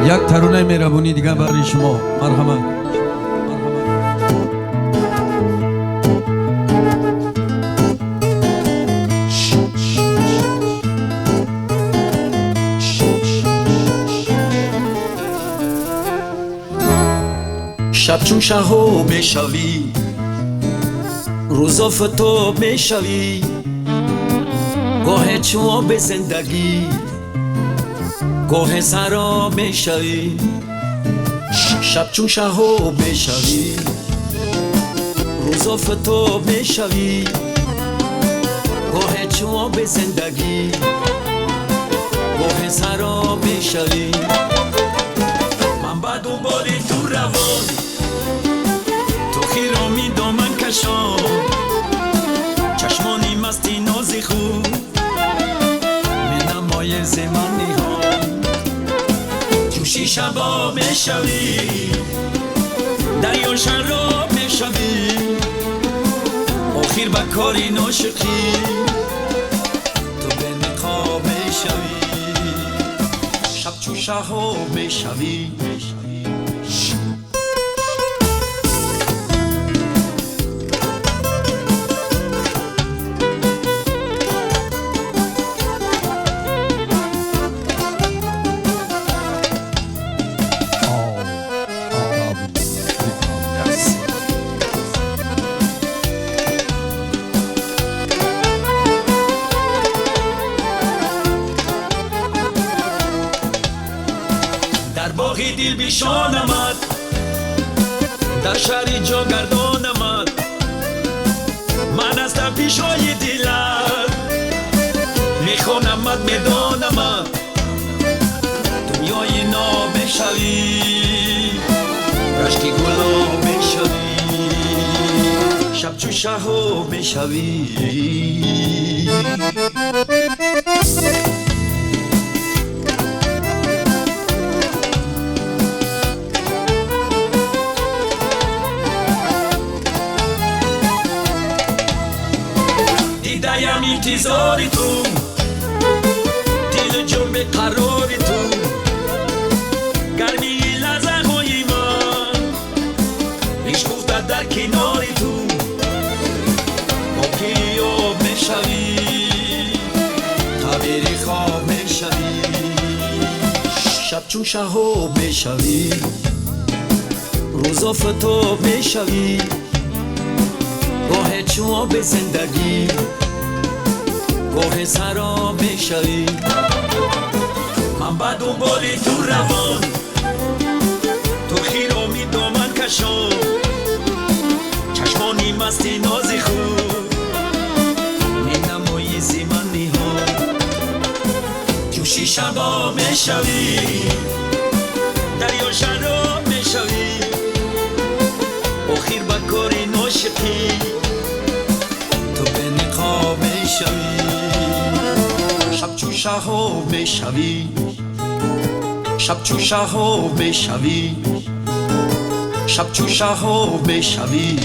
یک ترانه مهربونی دیگه برای شما. مرحمت. شب چون شهو بشوی، روزا فتو بشوی، گاه چو به زندگی گاه سرا بشوی. شب چون شهو بشوی، روزا فتو بشوی، گاه چو به زندگی گاه سرا بشوی. من با دنبال تو روان، تو خیرامی دامن کشان، چشمانی مستی نازی خوب می نمای زمانی ها. جوشی شبا میشوی، دریا شراب میشوی، آخر با کاری ناشقی تو به نقاب میشوی. شب چون شهو میشوی. در باغی دل بیشان آمد، در شهری جا گردان آمد، من از در پیشای دلت میخوانمت میدانمت. دنیای ناب میشوی، رشکی گلاب میشوی، شب چون شهو میشوی. دیدم انتظاری تو، دل جنب قراری تو، گرمی لحظه های من عشق افتاد در کناری تو. موقعی آب میشوی، تعبیر خواب میشوی، شب چون شهو میشوی، روزا فتو میشوی، گاه چو به زندگی گاه سرا میشوی. من با دنبال تو روان، تو خیرامی دامن کشان، چشمانی مستی نازی خوب می نمایی زمانی ها. جوشی شبا میشوی، دریا شراب میشوی، آخر با کاری ناشقی تو به نقاب میشوی. شب چون شهو میشوی، شب چون شهو میشوی، شب چون شهو میشوی.